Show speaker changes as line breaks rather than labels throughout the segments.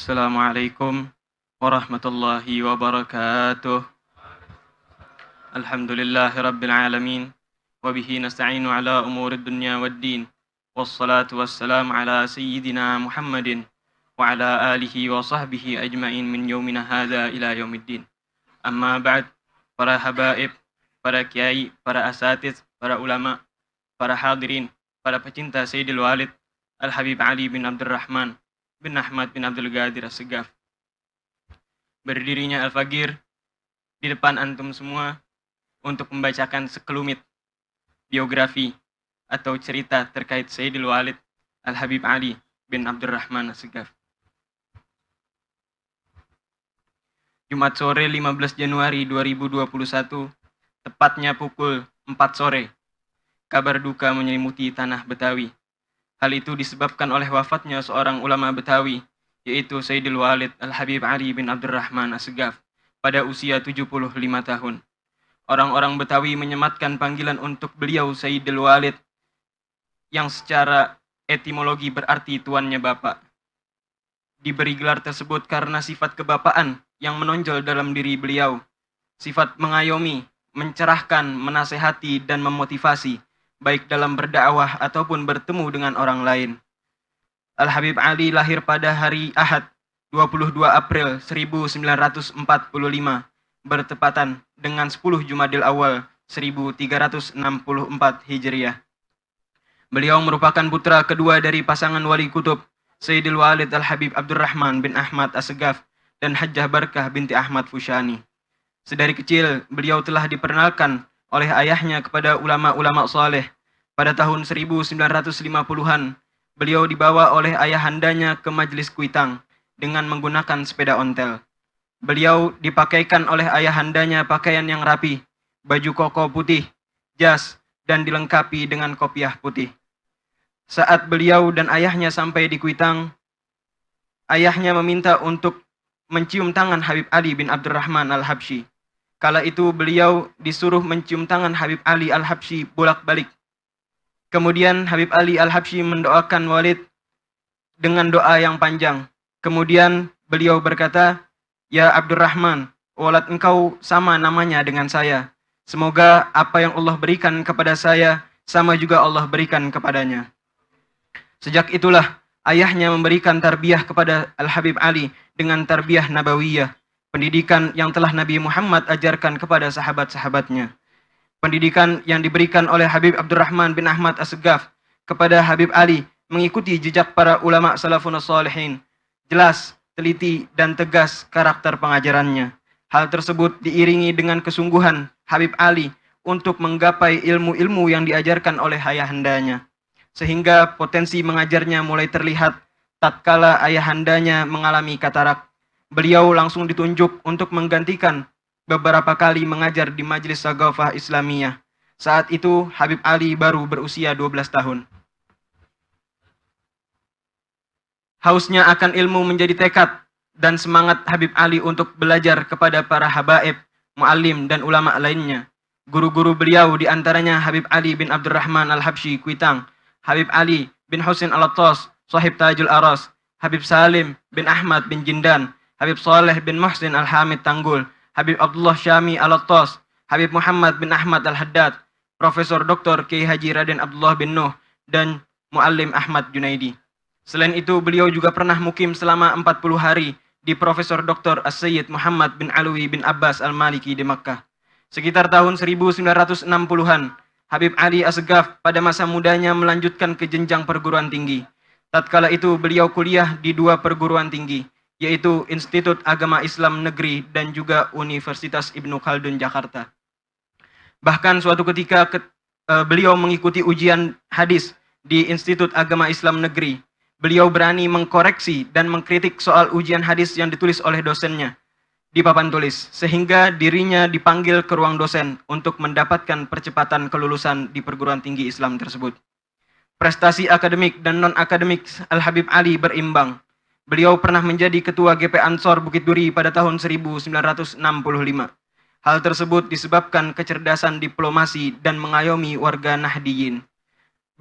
Assalamualaikum warahmatullahi wabarakatuh. Alhamdulillahi rabbil alamin. Wabihi nasta'inu ala umuri dunya waddin. Wassalatu wassalamu ala sayyidina Muhammadin wa ala alihi wa sahbihi ajma'in min yaumina hadha ila yaumiddin. Amma ba'd, para habaib, para kiai, para asatiz, para ulama, para hadirin, para pecinta Sayyidil Walid Al-Habib Ali bin Abdurrahman bin Ahmad bin Abdul Ghadir As-Segaf. Berdirinya Al-Fagir di depan antum semua untuk membacakan sekelumit biografi atau cerita terkait Sayyidil Walid Al-Habib Ali bin Abdurrahman As-Segaf. Jumat sore 15 Januari 2021, tepatnya pukul 4 sore, kabar duka menyelimuti tanah Betawi. Hal itu disebabkan oleh wafatnya seorang ulama Betawi, yaitu Sayyidil Walid Al-Habib Ali bin Abdurrahman As-Segaf pada usia 75 tahun. Orang-orang Betawi menyematkan panggilan untuk beliau Sayyidil Walid yang secara etimologi berarti tuannya bapak. Diberi gelar tersebut karena sifat kebapaan yang menonjol dalam diri beliau. Sifat mengayomi, mencerahkan, menasehati, dan memotivasi, baik dalam berdakwah ataupun bertemu dengan orang lain. Al-Habib Ali lahir pada hari Ahad 22 April 1945 bertepatan dengan 10 Jumadil Awal 1364 Hijriah. Beliau merupakan putra kedua dari pasangan wali kutub Sayyidil Walid Al-Habib Abdurrahman bin Ahmad As-Segaf dan Hajjah Barkah binti Ahmad Fushani. Sedari kecil beliau telah diperkenalkan oleh ayahnya kepada ulama-ulama saleh. Pada tahun 1950-an, beliau dibawa oleh ayahandanya ke majelis kuitang dengan menggunakan sepeda ontel. Beliau dipakaikan oleh ayahandanya pakaian yang rapi, baju koko putih, jas, dan dilengkapi dengan kopiah putih. Saat beliau dan ayahnya sampai di kuitang, ayahnya meminta untuk mencium tangan Habib Ali bin Abdurrahman Al-Habsyi. Kala itu beliau disuruh mencium tangan Habib Ali Al-Habsyi bolak-balik. Kemudian Habib Ali Al-Habsyi mendoakan Walid dengan doa yang panjang. Kemudian beliau berkata, "Ya Abdurrahman, walad engkau sama namanya dengan saya. Semoga apa yang Allah berikan kepada saya, sama juga Allah berikan kepadanya." Sejak itulah ayahnya memberikan tarbiyah kepada Al-Habib Ali dengan tarbiyah nabawiyah, pendidikan yang telah Nabi Muhammad ajarkan kepada sahabat-sahabatnya. Pendidikan yang diberikan oleh Habib Abdurrahman bin Ahmad As-Segaf kepada Habib Ali mengikuti jejak para ulama salafun salihin. Jelas, teliti, dan tegas karakter pengajarannya. Hal tersebut diiringi dengan kesungguhan Habib Ali untuk menggapai ilmu-ilmu yang diajarkan oleh ayahandanya. Sehingga potensi mengajarnya mulai terlihat tatkala ayahandanya mengalami katarak. Beliau langsung ditunjuk untuk menggantikan beberapa kali mengajar di Majelis Saghafah Islamiyah. Saat itu Habib Ali baru berusia 12 tahun. Hausnya akan ilmu menjadi tekad dan semangat Habib Ali untuk belajar kepada para habaib, muallim, dan ulama lainnya. Guru-guru beliau diantaranya Habib Ali bin Abdurrahman Al-Habsyi Kuitang, Habib Ali bin Husin Al-Attas, Sahib Tajul Aras, Habib Salim bin Ahmad bin Jindan, Habib Saleh bin Muhsin Al-Hamid Tanggul, Habib Abdullah Syami Al-Attas, Habib Muhammad bin Ahmad Al-Haddad, Profesor Dr. Kiai Haji Raden Abdullah bin Nuh, dan Muallim Ahmad Junaidi. Selain itu, beliau juga pernah mukim selama 40 hari di Profesor Dr. As-Sayyid Muhammad bin Alwi bin Abbas Al-Maliki di Makkah. Sekitar tahun 1960-an, Habib Ali As-Segaf pada masa mudanya melanjutkan ke jenjang perguruan tinggi. Tatkala itu beliau kuliah di 2 perguruan tinggi, yaitu Institut Agama Islam Negeri dan juga Universitas Ibnu Khaldun Jakarta. Bahkan suatu ketika beliau mengikuti ujian hadis di Institut Agama Islam Negeri. Beliau berani mengkoreksi dan mengkritik soal ujian hadis yang ditulis oleh dosennya di papan tulis, sehingga dirinya dipanggil ke ruang dosen untuk mendapatkan percepatan kelulusan di perguruan tinggi Islam tersebut. Prestasi akademik dan non-akademik Al-Habib Ali berimbang. Beliau pernah menjadi ketua GP Ansor Bukit Duri pada tahun 1965. Hal tersebut disebabkan kecerdasan diplomasi dan mengayomi warga Nahdiyin.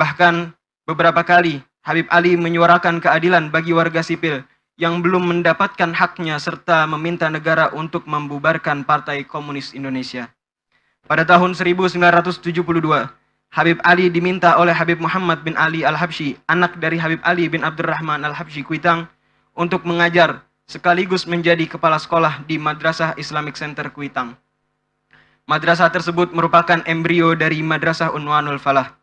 Bahkan beberapa kali Habib Ali menyuarakan keadilan bagi warga sipil yang belum mendapatkan haknya serta meminta negara untuk membubarkan Partai Komunis Indonesia. Pada tahun 1972, Habib Ali diminta oleh Habib Muhammad bin Ali Al-Habsyi, anak dari Habib Ali bin Abdurrahman Al-Habsyi Kuitang, untuk mengajar sekaligus menjadi kepala sekolah di Madrasah Islamic Center Kuitang. Madrasah tersebut merupakan embrio dari Madrasah Unwanul Falah.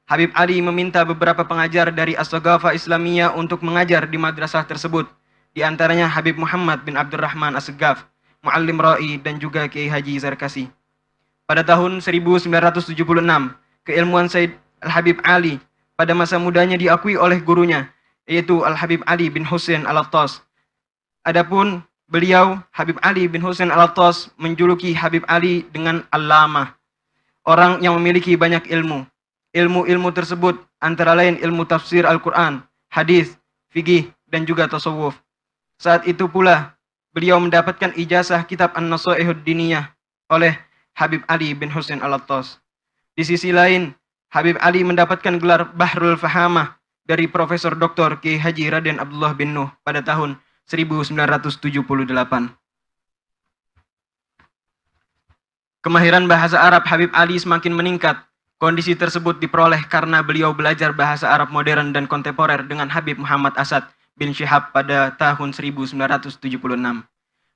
Habib Ali meminta beberapa pengajar dari As-Saghafah Islamiyah untuk mengajar di madrasah tersebut, di antaranya Habib Muhammad bin Abdurrahman As-Saghaf, Muallim Ra'i, dan juga Kiai Haji Zarkasi. Pada tahun 1976, keilmuan Said Al-Habib Ali pada masa mudanya diakui oleh gurunya, yaitu Al-Habib Ali bin Husain Al-Attas. Adapun beliau, Habib Ali bin Husain Al-Attas, menjuluki Habib Ali dengan Allamah, orang yang memiliki banyak ilmu. Ilmu-ilmu tersebut antara lain ilmu tafsir Al-Quran, hadis, fikih, dan juga tasawuf. Saat itu pula beliau mendapatkan ijazah kitab An-Nasaihud Diniyah oleh Habib Ali bin Husain Al-Attas. Di sisi lain, Habib Ali mendapatkan gelar Bahrul Fahamah dari Profesor Dr. Kiai Haji Raden Abdullah bin Nuh pada tahun 1978. Kemahiran bahasa Arab Habib Ali semakin meningkat. Kondisi tersebut diperoleh karena beliau belajar bahasa Arab modern dan kontemporer dengan Habib Muhammad Asad bin Syihab pada tahun 1976.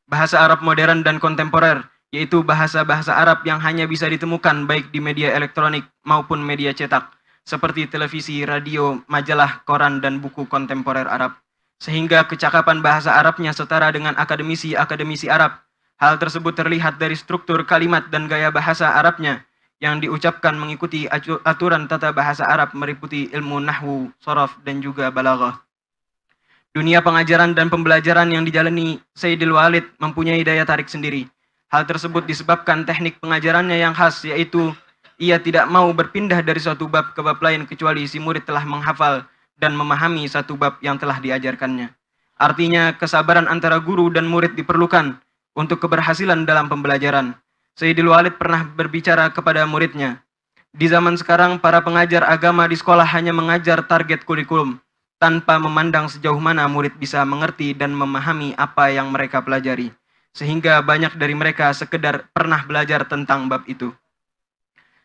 Bahasa Arab modern dan kontemporer yaitu bahasa-bahasa Arab yang hanya bisa ditemukan baik di media elektronik maupun media cetak, seperti televisi, radio, majalah, koran, dan buku kontemporer Arab. Sehingga kecakapan bahasa Arabnya setara dengan akademisi-akademisi Arab. Hal tersebut terlihat dari struktur kalimat dan gaya bahasa Arabnya yang diucapkan mengikuti aturan tata bahasa Arab meliputi ilmu nahwu, sharaf, dan juga balaghah. Dunia pengajaran dan pembelajaran yang dijalani Sayyidil Walid mempunyai daya tarik sendiri. Hal tersebut disebabkan teknik pengajarannya yang khas, yaitu ia tidak mau berpindah dari suatu bab ke bab lain kecuali si murid telah menghafal dan memahami satu bab yang telah diajarkannya. Artinya, kesabaran antara guru dan murid diperlukan untuk keberhasilan dalam pembelajaran. Sayyidil Walid pernah berbicara kepada muridnya, di zaman sekarang para pengajar agama di sekolah hanya mengajar target kurikulum, tanpa memandang sejauh mana murid bisa mengerti dan memahami apa yang mereka pelajari. Sehingga banyak dari mereka sekedar pernah belajar tentang bab itu.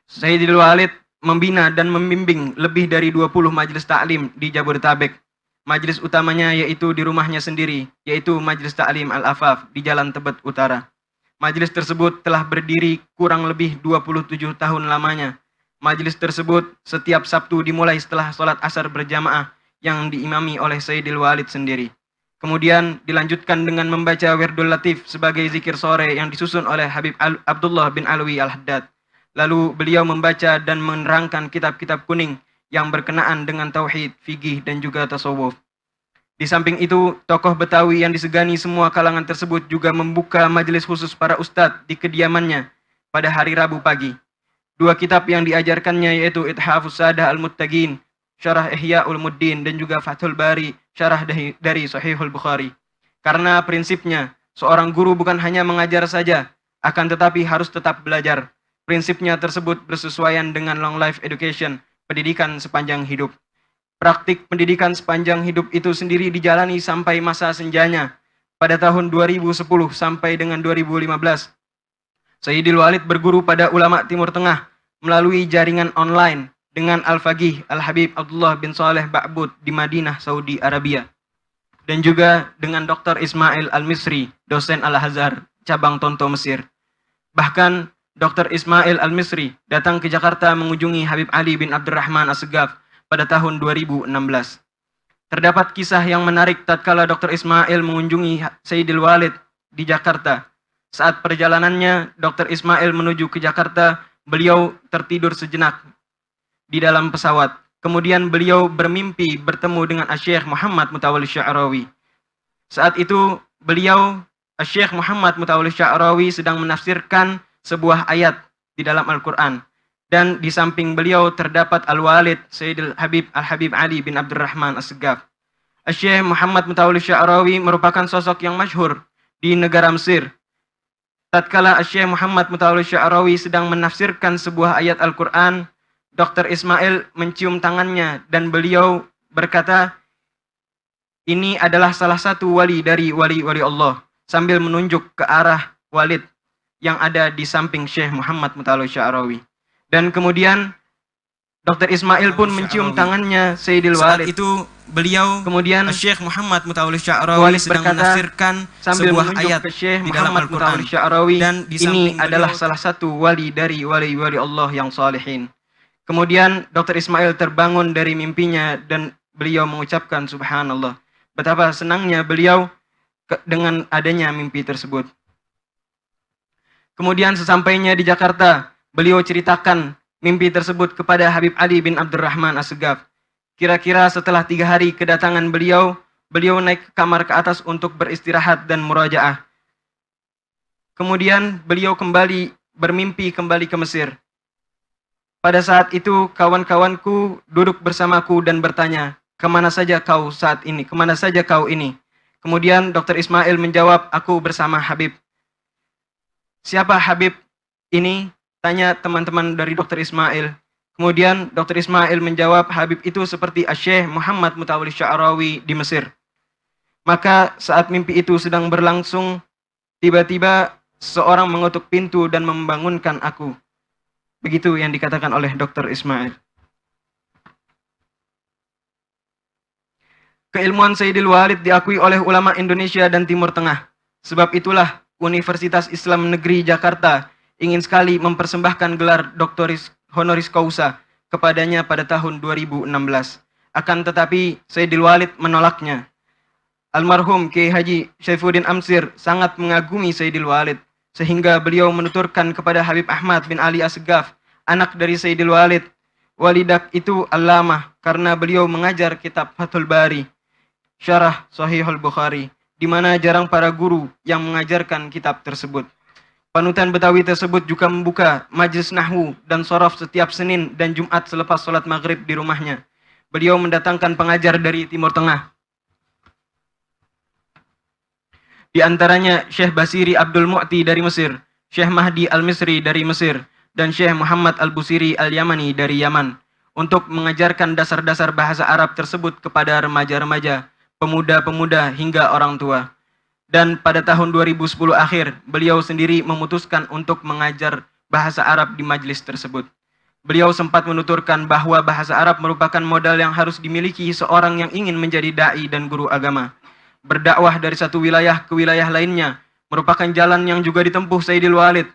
Sayyidil Walid membina dan membimbing lebih dari 20 majelis ta'lim di Jabodetabek. Majelis utamanya yaitu di rumahnya sendiri, yaitu Majelis Ta'lim Al-Afaf di Jalan Tebet Utara. Majelis tersebut telah berdiri kurang lebih 27 tahun lamanya. Majelis tersebut setiap Sabtu dimulai setelah sholat asar berjamaah yang diimami oleh Sayyidil Walid sendiri. Kemudian dilanjutkan dengan membaca Wirdul Latif sebagai zikir sore yang disusun oleh Habib Abdullah bin Alwi Al-Haddad. Lalu beliau membaca dan menerangkan kitab-kitab kuning yang berkenaan dengan tauhid, fikih, dan juga tasawuf. Di samping itu, tokoh Betawi yang disegani semua kalangan tersebut juga membuka majelis khusus para ustadz di kediamannya pada hari Rabu pagi. Dua kitab yang diajarkannya yaitu Ithafus Sadah Al-Muttaqin, Syarah Ihya Ulumuddin, dan juga Fathul Bari, Syarah dari Sahihul Bukhari. Karena prinsipnya, seorang guru bukan hanya mengajar saja, akan tetapi harus tetap belajar. Prinsipnya tersebut bersesuaian dengan long life education, pendidikan sepanjang hidup. Praktik pendidikan sepanjang hidup itu sendiri dijalani sampai masa senjanya. Pada tahun 2010 sampai dengan 2015, Sayyidil Walid berguru pada ulama Timur Tengah melalui jaringan online dengan Al-Faqih Al-Habib Abdullah bin Saleh Ba'bud di Madinah, Saudi Arabia. Dan juga dengan Dr. Ismail Al-Misri, dosen Al-Azhar, cabang Tonto, Mesir. Bahkan Dr. Ismail Al-Misri datang ke Jakarta mengunjungi Habib Ali bin Abdurrahman As-Saghaf pada tahun 2016. Terdapat kisah yang menarik tatkala Dr. Ismail mengunjungi Sayyidil Walid di Jakarta. Saat perjalanannya, Dr. Ismail menuju ke Jakarta, beliau tertidur sejenak di dalam pesawat. Kemudian beliau bermimpi bertemu dengan Syekh Muhammad Mutawalli Sya'rawi. Saat itu beliau, Syekh Muhammad Mutawalli Sya'rawi, sedang menafsirkan sebuah ayat di dalam Al-Quran. Dan di samping beliau terdapat Al-Walid Sayyidil Habib Al-Habib Ali bin Abdurrahman As-Saghaf. Syekh Muhammad Mutawalli Sya'rawi merupakan sosok yang masyhur di negara Mesir. Tatkala Syekh Muhammad Mutawalli Sya'rawi sedang menafsirkan sebuah ayat Al-Quran, Dr. Ismail mencium tangannya dan beliau berkata, Ini adalah salah satu wali dari wali-wali Allah, sambil menunjuk ke arah Walid yang ada di samping Syekh Muhammad Mutawalli Sya'rawi. Dan kemudian Dr. Ismail pun mencium tangannya Sayyidil Walid.
Saat itu beliau,
kemudian
Syekh Muhammad Mutawalli Sya'rawi sedang menafsirkan sebuah ayat
ke Syekh
di dalam
Muhammad
Al-Quran.
Mutawalli Sya'rawi,
Dan di
ini
samping
adalah
beliau,
salah satu wali dari wali-wali Allah yang salihin. Kemudian Dr. Ismail terbangun dari mimpinya dan beliau mengucapkan subhanallah. Betapa senangnya beliau dengan adanya mimpi tersebut. Kemudian sesampainya di Jakarta, beliau ceritakan mimpi tersebut kepada Habib Ali bin Abdurrahman As-Segaf. Kira-kira setelah 3 hari kedatangan beliau naik ke kamar ke atas untuk beristirahat dan murajaah. Kemudian beliau bermimpi kembali ke Mesir. Pada saat itu kawan-kawanku duduk bersamaku dan bertanya, kemana saja kau saat ini? Kemana saja kau ini? Kemudian Dr. Ismail menjawab, aku bersama Habib. Siapa Habib ini? Tanya teman-teman dari Dr. Ismail. Kemudian Dr. Ismail menjawab, Habib itu seperti Syekh Muhammad Mutawalli Sya'rawi di Mesir. Maka saat mimpi itu sedang berlangsung, tiba-tiba seorang mengetuk pintu dan membangunkan aku. Begitu yang dikatakan oleh Dr. Ismail. Keilmuan Sayyidil Walid diakui oleh ulama Indonesia dan Timur Tengah. Sebab itulah Universitas Islam Negeri Jakarta ingin sekali mempersembahkan gelar doktoris honoris causa kepadanya pada tahun 2016. Akan tetapi Sayyidil Walid menolaknya. Almarhum Kiai Haji Syaifuddin Amsir sangat mengagumi Sayyidil Walid, sehingga beliau menuturkan kepada Habib Ahmad bin Ali As-Segaf, anak dari Sayyidil Walid, Walidak itu Allamah karena beliau mengajar kitab Fathul Bari, Syarah Sahihul Bukhari, di mana jarang para guru yang mengajarkan kitab tersebut. Panutan Betawi tersebut juga membuka majelis nahwu dan sorof setiap Senin dan Jumat selepas sholat maghrib di rumahnya. Beliau mendatangkan pengajar dari Timur Tengah. Di antaranya Syekh Basiri Abdul Mu'ti dari Mesir, Syekh Mahdi Al-Misri dari Mesir, dan Syekh Muhammad Al-Busiri Al-Yamani dari Yaman, untuk mengajarkan dasar-dasar bahasa Arab tersebut kepada remaja-remaja, pemuda-pemuda hingga orang tua. Dan pada tahun 2010 akhir, beliau sendiri memutuskan untuk mengajar bahasa Arab di majelis tersebut. Beliau sempat menuturkan bahwa bahasa Arab merupakan modal yang harus dimiliki seorang yang ingin menjadi da'i dan guru agama. Berdakwah dari satu wilayah ke wilayah lainnya merupakan jalan yang juga ditempuh Sayyidil Walid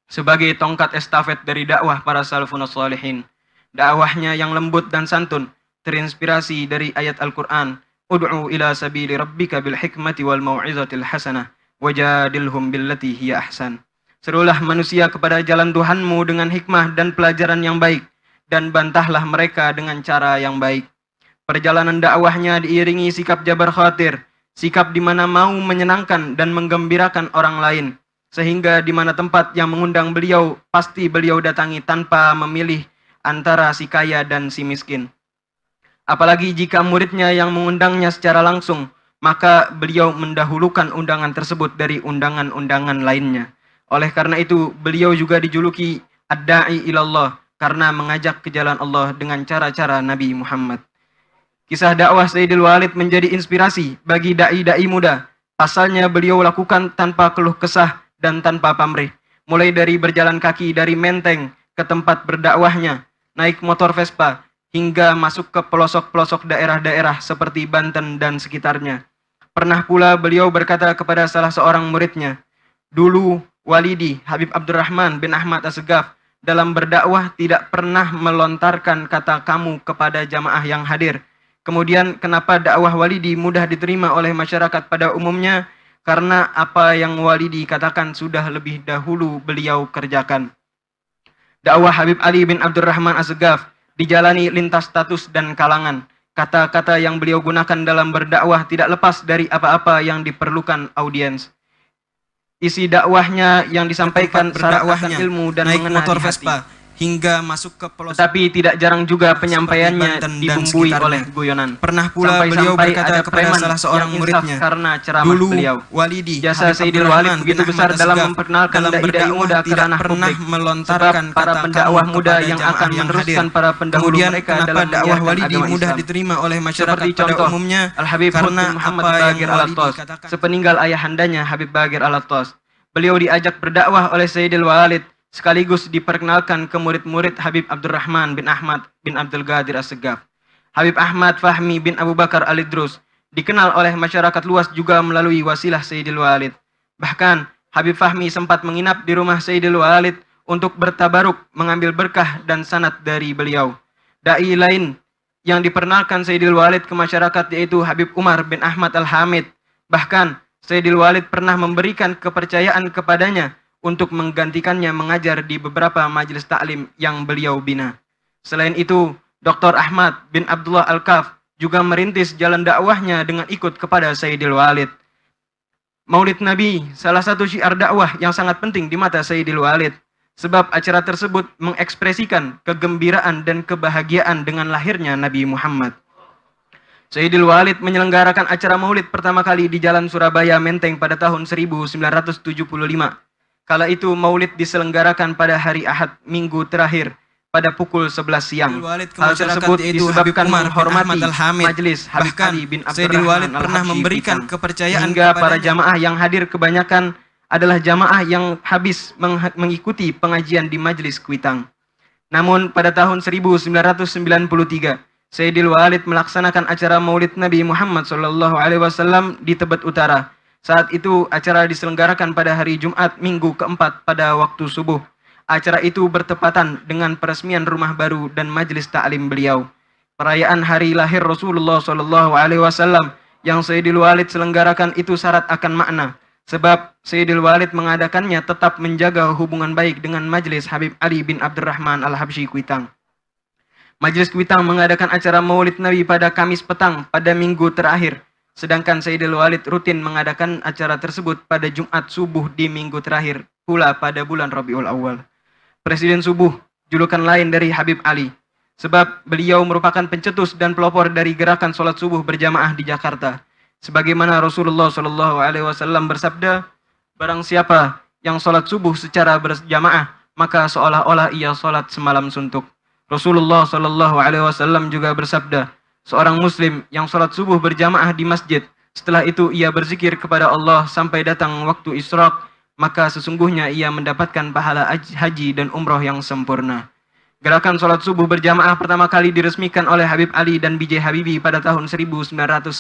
sebagai tongkat estafet dari dakwah para salafun shalihin. Dakwahnya yang lembut dan santun terinspirasi dari ayat Al-Quran, Ud'u ila sabili rabbika bil hikmati wal mau'izatil hasanah wajadilhum billati hiya ahsan. Serulah manusia kepada jalan Tuhanmu dengan hikmah dan pelajaran yang baik, dan bantahlah mereka dengan cara yang baik. Perjalanan dakwahnya diiringi sikap jabar khawatir, sikap di mana mau menyenangkan dan menggembirakan orang lain, sehingga di mana tempat yang mengundang beliau, pasti beliau datangi tanpa memilih antara si kaya dan si miskin. Apalagi jika muridnya yang mengundangnya secara langsung, maka beliau mendahulukan undangan tersebut dari undangan-undangan lainnya. Oleh karena itu, beliau juga dijuluki Ad-Da'i ilallah, karena mengajak ke jalan Allah dengan cara-cara Nabi Muhammad. Kisah dakwah Sayyidil Walid menjadi inspirasi bagi da'i-da'i muda. Pasalnya beliau lakukan tanpa keluh kesah dan tanpa pamrih. Mulai dari berjalan kaki dari Menteng ke tempat berdakwahnya, naik motor Vespa, hingga masuk ke pelosok-pelosok daerah-daerah seperti Banten dan sekitarnya. Pernah pula beliau berkata kepada salah seorang muridnya, dulu Walidi Habib Abdurrahman bin Ahmad As-Segaf dalam berdakwah tidak pernah melontarkan kata kamu kepada jamaah yang hadir. Kemudian kenapa dakwah Walidi mudah diterima oleh masyarakat pada umumnya? Karena apa yang Walidi katakan sudah lebih dahulu beliau kerjakan. Dakwah Habib Ali bin Abdurrahman As-Segaf dijalani lintas status dan kalangan. Kata-kata yang beliau gunakan dalam berdakwah tidak lepas dari apa-apa yang diperlukan audiens. Isi dakwahnya yang disampaikan
berdakwahnya
ilmu dan
naik
mengena
motor
di hati.
Vespa hingga masuk ke pelosok.
Tetapi tidak jarang juga penyampaiannya
Banten dan
dibumbui
sekitarnya.
oleh guyonan.
Pernah pula beliau berkata kepada salah seorang muridnya,
karena ceramah
dulu
beliau.
Walidi
Jasa Sayyidil Walid begitu besar dalam memperkenalkan dai-dai muda ke ranah
pernah
publik.
melontarkan
Sebab para
kata
pendakwah
kamu
muda
kepada
yang
jamaah
akan
yang
meneruskan
hadir.
para pendahulu
Kemudian
mereka
kenapa
dalam
dakwah
menyiarkan
Walidi
agama
mudah
Islam.
diterima oleh masyarakat
Seperti
pada
contoh
umumnya?
Al-Habib
Karena
Husn Muhammad
apa yang
Bagir
Walidi
Al-Attas,
katakan.
sepeninggal ayahandanya Habib Bagir Al-Attas, beliau diajak berdakwah oleh Sayyidil Walid sekaligus diperkenalkan ke murid-murid Habib Abdurrahman bin Ahmad bin Abdul Qadir As-Segaf. Habib Ahmad Fahmi bin Abu Bakar Al-Idrus dikenal oleh masyarakat luas juga melalui wasilah Sayyidil Walid. Bahkan Habib Fahmi sempat menginap di rumah Sayyidil Walid untuk bertabaruk mengambil berkah dan sanad dari beliau. Dai lain yang diperkenalkan Sayyidil Walid ke masyarakat yaitu Habib Umar bin Ahmad Al-Hamid. Bahkan Sayyidil Walid pernah memberikan kepercayaan kepadanya untuk menggantikannya mengajar di beberapa majelis taklim yang beliau bina. Selain itu, Dr. Ahmad bin Abdullah Al-Kaf juga merintis jalan dakwahnya dengan ikut kepada Sayyidil Walid. Maulid Nabi, salah satu syiar dakwah yang sangat penting di mata Sayyidil Walid. Sebab acara tersebut mengekspresikan kegembiraan dan kebahagiaan dengan lahirnya Nabi Muhammad. Sayyidil Walid menyelenggarakan acara maulid pertama kali di Jalan Surabaya Menteng pada tahun 1975. Kala itu maulid diselenggarakan pada hari Ahad minggu terakhir pada pukul 11 siang. Hal tersebut disebabkan menghormati majelis Habib Ali bin Abdurrahman
pernah memberikan
Al-Habsyi
kepercayaan
hingga para
kepadanya.
jamaah yang hadir kebanyakan adalah jamaah yang habis mengikuti pengajian di majelis Kuitang. Namun pada tahun 1993 Sayyidil Walid melaksanakan acara Maulid Nabi Muhammad SAW di Tebet Utara. Saat itu acara diselenggarakan pada hari Jumat minggu keempat pada waktu subuh. Acara itu bertepatan dengan peresmian rumah baru dan majelis ta'lim beliau. Perayaan hari lahir Rasulullah SAW yang Sayyidil Walid selenggarakan itu syarat akan makna. Sebab Sayyidil Walid mengadakannya tetap menjaga hubungan baik dengan majelis Habib Ali bin Abdurrahman Al-Habsyi Kuitang. Majelis Kuitang mengadakan acara Maulid Nabi pada Kamis petang pada minggu terakhir. Sedangkan Sayyidil Walid rutin mengadakan acara tersebut pada Jumat subuh di minggu terakhir pula pada bulan Rabiul Awal. Presiden subuh, julukan lain dari Habib Ali. Sebab beliau merupakan pencetus dan pelopor dari gerakan sholat subuh berjamaah di Jakarta. Sebagaimana Rasulullah SAW bersabda, barang siapa yang sholat subuh secara berjamaah, maka seolah-olah ia sholat semalam suntuk. Rasulullah SAW juga bersabda, seorang muslim yang sholat subuh berjamaah di masjid, setelah itu ia berzikir kepada Allah sampai datang waktu isyraq, maka sesungguhnya ia mendapatkan pahala haji dan umroh yang sempurna. Gerakan sholat subuh berjamaah pertama kali diresmikan oleh Habib Ali dan B.J. Habibie pada tahun 1998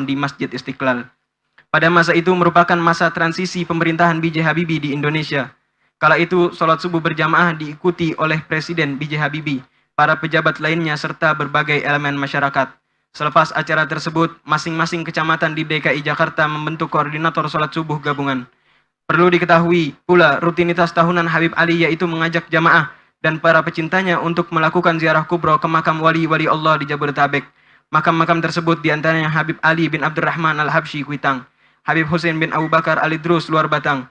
di Masjid Istiqlal. Pada masa itu merupakan masa transisi pemerintahan B.J. Habibie di Indonesia. Kala itu sholat subuh berjamaah diikuti oleh Presiden B.J. Habibie, para pejabat lainnya serta berbagai elemen masyarakat. Selepas acara tersebut, masing-masing kecamatan di DKI Jakarta membentuk koordinator sholat subuh gabungan. Perlu diketahui pula rutinitas tahunan Habib Ali yaitu mengajak jamaah dan para pecintanya untuk melakukan ziarah kubro ke makam wali-wali Allah di Jabodetabek. Makam-makam tersebut diantaranya Habib Ali bin Abdurrahman Al-Habsyi Kuitang, Habib Husain bin Abu Bakar Al-Idrus Luar Batang,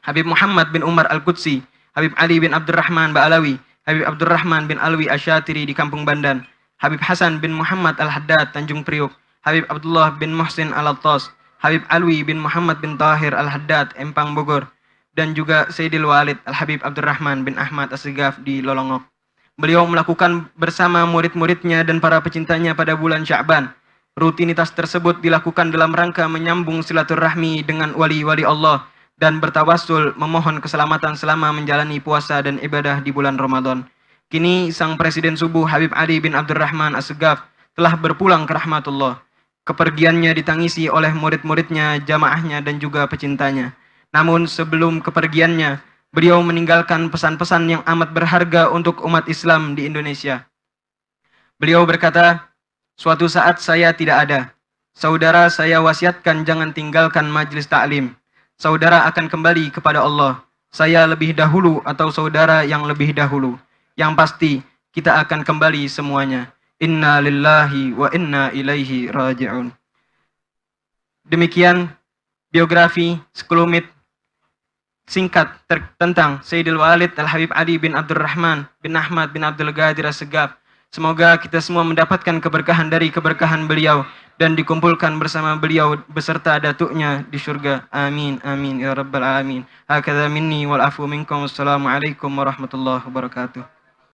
Habib Muhammad bin Umar Al-Qudsi, Habib Ali bin Abdurrahman Ba'alawi, Habib Abdurrahman bin Alwi Asyatiri di Kampung Bandan, Habib Hasan bin Muhammad Al-Haddad Tanjung Priok, Habib Abdullah bin Muhsin Al-Attas, Habib Alwi bin Muhammad bin Tahir Al-Haddad Empang Bogor, dan juga Sayyidil Walid Al-Habib Abdurrahman bin Ahmad As-Segaf di Lolongok. Beliau melakukan bersama murid-muridnya dan para pecintanya pada bulan Sya'ban. Rutinitas tersebut dilakukan dalam rangka menyambung silaturahmi dengan wali-wali Allah dan bertawassul memohon keselamatan selama menjalani puasa dan ibadah di bulan Ramadan. Kini sang Presiden subuh Habib Ali bin Abdurrahman As-Segaf telah berpulang ke rahmatullah. Kepergiannya ditangisi oleh murid-muridnya, jamaahnya dan juga pecintanya. Namun sebelum kepergiannya, beliau meninggalkan pesan-pesan yang amat berharga untuk umat Islam di Indonesia. Beliau berkata, suatu saat saya tidak ada. Saudara saya wasiatkan jangan tinggalkan majelis ta'lim. Saudara akan kembali kepada Allah. Saya lebih dahulu atau saudara yang lebih dahulu. Yang pasti kita akan kembali semuanya. Inna lillahi wa inna ilaihi raji'un. Demikian biografi sekelumit singkat tentang Sayyidil Walid Al-Habib Ali bin Abdurrahman bin Ahmad bin Abdul Ghadir As-Segaf. Semoga kita semua mendapatkan keberkahan dari keberkahan beliau dan dikumpulkan bersama beliau beserta datuknya di surga. Amin amin ya rabbal alamin. Hakadha minni wal afu minkum. Wassalamualaikum warahmatullahi wabarakatuh.